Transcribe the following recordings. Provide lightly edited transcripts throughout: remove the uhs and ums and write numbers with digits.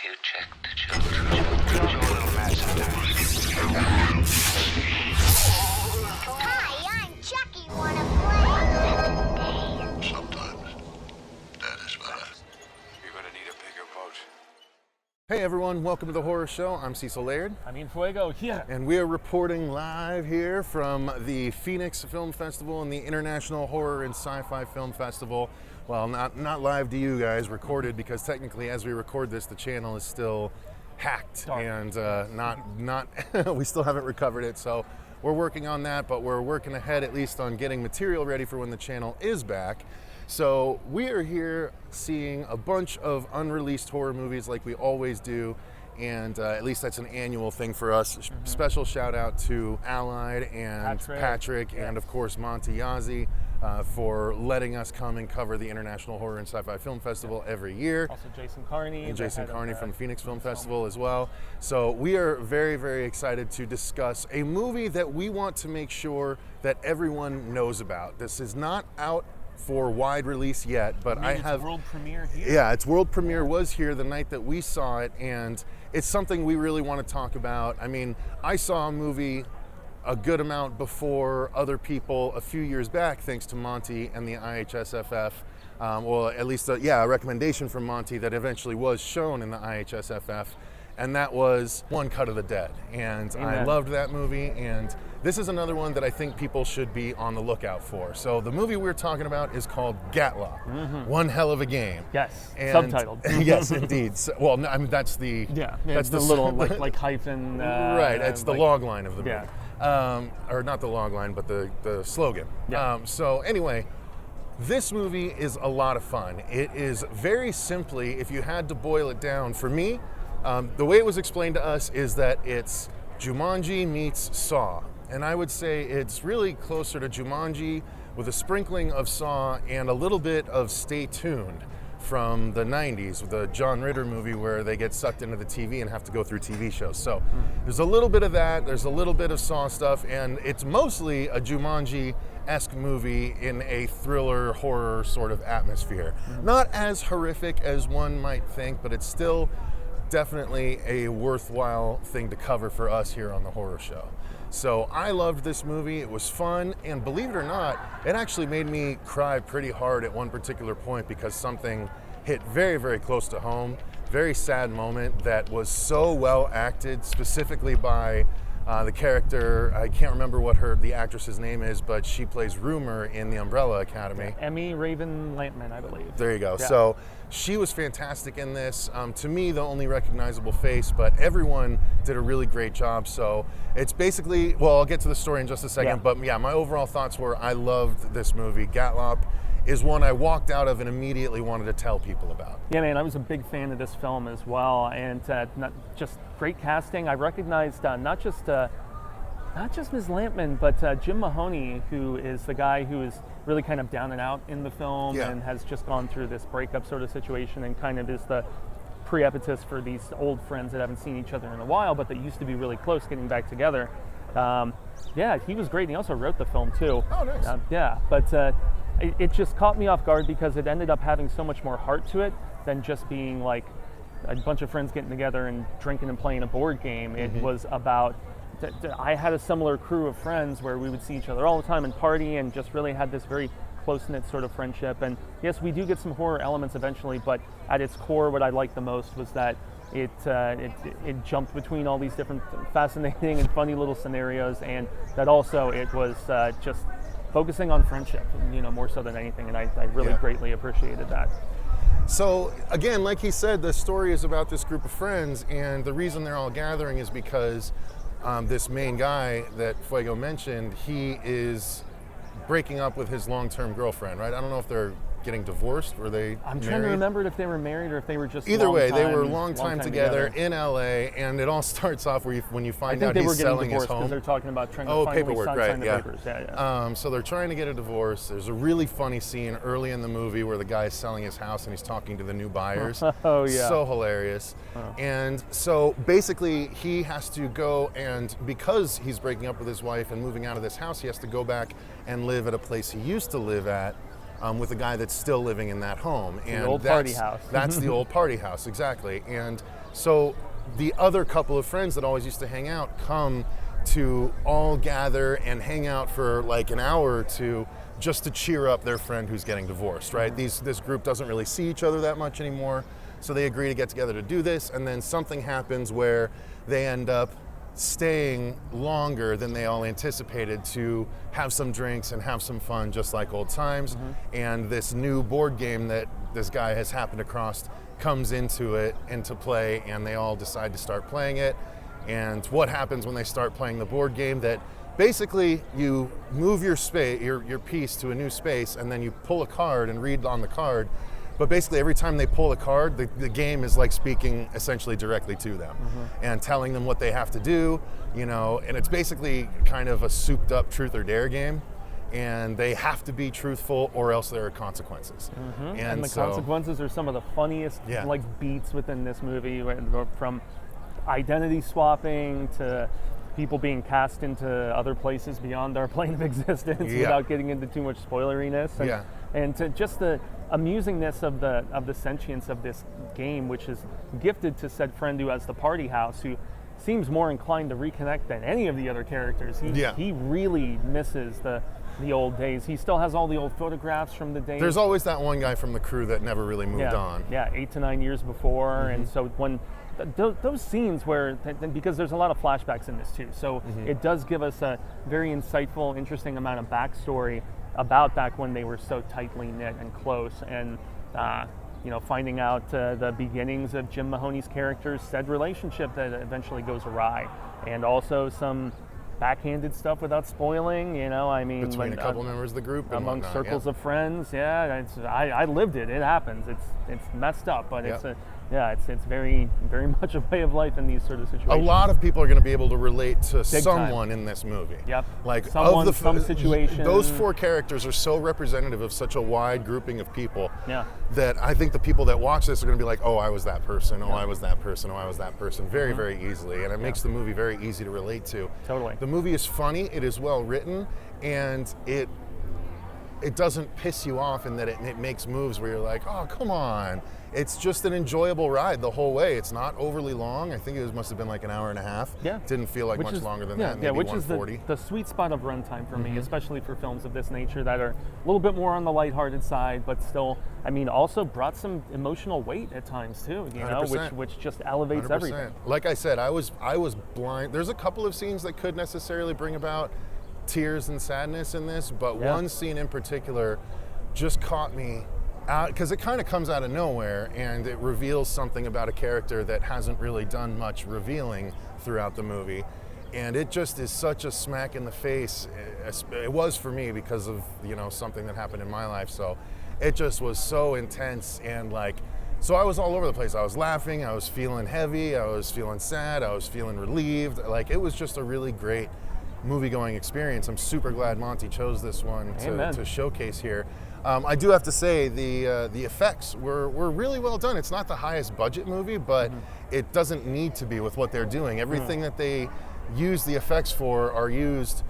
you check the children. Show a little match sometimes. Hi, I'm Chucky. Wanna play? Sometimes that is better. You're gonna need a bigger boat. Hey everyone, welcome to the Horror Show. I'm Cecil Laird. Fuego here. And we are reporting live here from the Phoenix Film Festival and the International Horror and Sci-Fi Film Festival. Well, not live to you guys, recorded, because technically as we record this, the channel is still hacked. Dark. And not we still haven't recovered it, so we're working on that, but we're working ahead at least on getting material ready for when the channel is back. So we are here seeing a bunch of unreleased horror movies like we always do, and at least that's an annual thing for us. Mm-hmm. Special shout out to Allied and Patrick yes. and of course Monty Yazzie for letting us come and cover the International Horror and Sci-Fi Film Festival every year. Also Jason Carney. And Jason Carney from Phoenix Film Festival as well. So we are very, very excited to discuss a movie that we want to make sure that everyone knows about. This is not out for wide release yet, but I have world premiere here. Yeah, its world premiere was here the night that we saw it, and it's something we really want to talk about. I mean, I saw a movie a good amount before other people a few years back, thanks to Monty and the IHSFF. Well, at least a recommendation from Monty that eventually was shown in the IHSFF, and that was One Cut of the Dead. And Amen. I loved that movie, and this is another one that I think people should be on the lookout for. So the movie we're talking about is called Gatlopp, One Hell of a Game. Yes, And subtitled. yes, indeed. So, well, no, I mean, that's the... That's the little like hyphen. Right, it's the log line of the movie. Yeah. Or not the log line, but the slogan. Yeah. So anyway, this movie is a lot of fun. It is very simply, if you had to boil it down, for me, the way it was explained to us is that it's Jumanji meets Saw. And I would say it's really closer to Jumanji with a sprinkling of Saw and a little bit of Stay Tuned from the 90s, with the John Ritter movie where they get sucked into the TV and have to go through TV shows. So there's a little bit of that, there's a little bit of Saw stuff, and it's mostly a Jumanji-esque movie in a thriller, horror sort of atmosphere. Not as horrific as one might think, but it's still definitely a worthwhile thing to cover for us here on the Horror Show. So I loved this movie. It was fun, and believe it or not, it actually made me cry pretty hard at one particular point because something hit very, very close to home. Very sad moment that was so well acted, specifically by the character. I can't remember what the actress's name is, but she plays Rumor in The Umbrella Academy. Emmy Raven Lampman, I believe. There you go. Yeah. So she was fantastic in this. To me, the only recognizable face, but everyone did a really great job. So it's basically, well, I'll get to the story in just a second, but yeah, my overall thoughts were I loved this movie. Gatlopp is one I walked out of and immediately wanted to tell people about. Yeah, man, I was a big fan of this film as well, and not just great casting. I recognized not just Ms. Lampman, but Jim Mahoney, who is the guy who is really kind of down and out in the film and has just gone through this breakup sort of situation and kind of is the pre-epitus for these old friends that haven't seen each other in a while, but that used to be really close getting back together. Yeah, he was great, and he also wrote the film too. Oh, nice. But it just caught me off guard because it ended up having so much more heart to it than just being like a bunch of friends getting together and drinking and playing a board game. It was about, I had a similar crew of friends where we would see each other all the time and party and just really had this very close-knit sort of friendship. And yes, we do get some horror elements eventually, but at its core, what I liked the most was that it jumped between all these different fascinating and funny little scenarios, and that also it was just focusing on friendship, more so than anything, and I really greatly appreciated that. So again, like he said, the story is about this group of friends, and the reason they're all gathering is because this main guy that Fuego mentioned, he is breaking up with his long-term girlfriend, right? I don't know if they're getting divorced. Were they I'm married? trying to remember if they were married or if they were just Either long way, they time, were long time together in LA, and it all starts off when you find out he's selling his home. because they're talking about trying to finally paperwork, sign right? the Yeah. papers. Yeah. So they're trying to get a divorce. There's a really funny scene early in the movie where the guy is selling his house and he's talking to the new buyers. Oh yeah. So hilarious. And so basically he has to go, and because he's breaking up with his wife and moving out of this house, he has to go back and live at a place he used to live at. with a guy that's still living in that home. And old party house. That's the old party house, exactly. And so the other couple of friends that always used to hang out come to all gather and hang out for like an hour or two just to cheer up their friend who's getting divorced, right? This group doesn't really see each other that much anymore, so they agree to get together to do this, and then something happens where they end up staying longer than they all anticipated to have some drinks and have some fun just like old times. And this new board game that this guy has happened across comes into play, and they all decide to start playing it. And what happens when they start playing the board game, that basically you move your piece to a new space, and then you pull a card and read on the card. But basically every time they pull a card, the game is like speaking essentially directly to them and telling them what they have to do, you know, and it's basically kind of a souped up truth or dare game. And they have to be truthful or else there are consequences. And the consequences are some of the funniest like beats within this movie, from identity swapping to people being cast into other places beyond our plane of existence without getting into too much spoileriness. And to just the amusingness of the sentience of this game, which is gifted to said friend who has the party house, who seems more inclined to reconnect than any of the other characters. He really misses the old days. He still has all the old photographs from the days. There's always that one guy from the crew that never really moved on. Yeah, 8 to 9 years before. And so when those scenes where, because there's a lot of flashbacks in this too, so it does give us a very insightful, interesting amount of backstory about back when they were so tightly knit and close, and you know, finding out the beginnings of Jim Mahoney's character's said relationship that eventually goes awry, and also some backhanded stuff without spoiling, you know, I mean, between a couple members of the group and among whatnot, circles of friends. I lived it. It happens. It's messed up, but it's very, very much a way of life in these sort of situations. A lot of people are going to be able to relate to someone in this movie. Like someone, some situation. Those 4 characters are so representative of such a wide grouping of people that I think the people that watch this are going to be like, oh, I was that person. Oh, I was that person. Oh, I was that person. Very, very easily, and it makes the movie very easy to relate to. Totally. The movie is funny. It is well written, and it doesn't piss you off in that it makes moves where you're like, oh, come on. It's just an enjoyable ride the whole way. It's not overly long. I think it must have been like an hour and a half. Didn't feel like much longer than that, maybe which 140. is the sweet spot of runtime for me, especially for films of this nature that are a little bit more on the lighthearted side, but still, I mean, also brought some emotional weight at times too, you know, which just elevates 100%. everything. Like I said, I was blind. There's a couple of scenes that could necessarily bring about tears and sadness in this, but one scene in particular just caught me because it kind of comes out of nowhere, and it reveals something about a character that hasn't really done much revealing throughout the movie. And it just is such a smack in the face. It was for me because of, you know, something that happened in my life. So it just was so intense, and like, so I was all over the place. I was laughing, I was feeling heavy, I was feeling sad, I was feeling relieved. Like, it was just a really great movie-going experience. I'm super glad Monty chose this one to showcase here. I do have to say the effects were really well done. It's not the highest budget movie, but it doesn't need to be with what they're doing. Everything that they use the effects for are used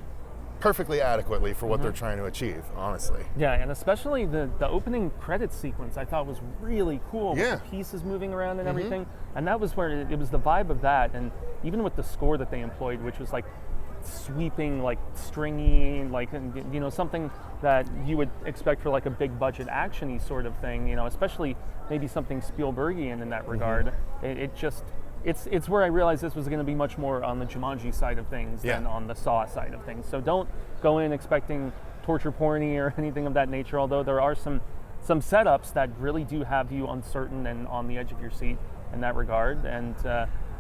perfectly adequately for what they're trying to achieve, honestly. Yeah, and especially the opening credits sequence I thought was really cool, with the pieces moving around and everything. And that was where it was the vibe of that, and even with the score that they employed, which was like sweeping, like stringy, like, you know, something that you would expect for like a big budget action-y sort of thing, you know, especially maybe something Spielbergian in that regard. It's where I realized this was going to be much more on the Jumanji side of things than on the Saw side of things. So don't go in expecting torture porny or anything of that nature, although there are some setups that really do have you uncertain and on the edge of your seat in that regard. And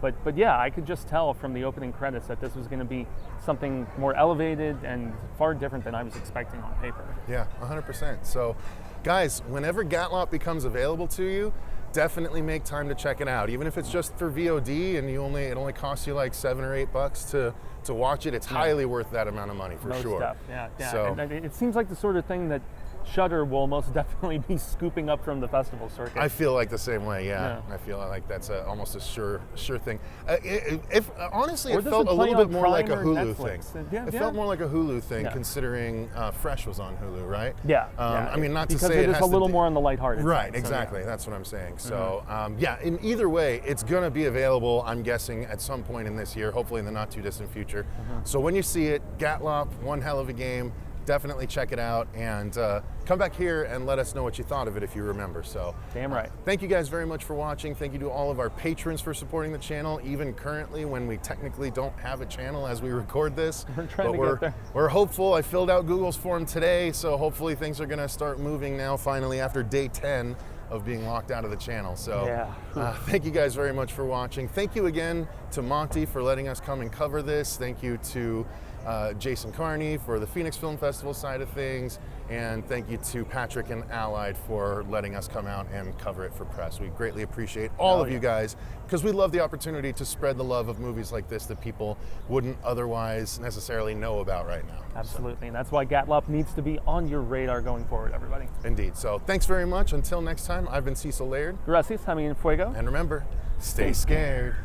but yeah, I could just tell from the opening credits that this was going to be something more elevated and far different than I was expecting on paper. Yeah, 100%. So guys, whenever Gatlopp becomes available to you, definitely make time to check it out. Even if it's just for VOD and it only costs you like $7 or $8 to watch it, it's highly worth that amount of money for sure. Yeah. So, and it seems like the sort of thing that Shudder will most definitely be scooping up from the festival circuit. I feel like the same way. Yeah. I feel like that's almost a sure thing. If honestly, Or it does felt it a play little on bit more like a Prime or Hulu Netflix? thing. Yeah, It yeah. felt more like a Hulu thing, Yeah. considering Fresh was on Hulu, right? Yeah. I mean, not to because say it is has a to little be- more on the lighthearted Right, side, so, exactly. yeah. That's what I'm saying. So, yeah, in either way, it's going to be available, I'm guessing, at some point in this year, hopefully in the not too distant future. So when you see it, Gatlopp, one hell of a game. Definitely check it out and come back here and let us know what you thought of it if you remember. So, Damn right. Thank you guys very much for watching. Thank you to all of our patrons for supporting the channel, even currently when we technically don't have a channel as we record this. We're trying But to get there. We're hopeful. I filled out Google's form today, so hopefully things are going to start moving now finally after day 10 of being locked out of the channel. So Yeah. thank you guys very much for watching. Thank you again to Monty for letting us come and cover this. Thank you to Jason Carney for the Phoenix Film Festival side of things. And thank you to Patrick and Allied for letting us come out and cover it for press. We greatly appreciate all of you guys because we love the opportunity to spread the love of movies like this that people wouldn't otherwise necessarily know about right now. Absolutely. And that's why Gatlopp needs to be on your radar going forward, everybody. Indeed. So thanks very much. Until next time, I've been Cecil Laird. Gracias, Jaime and Fuego. And remember, stay scared.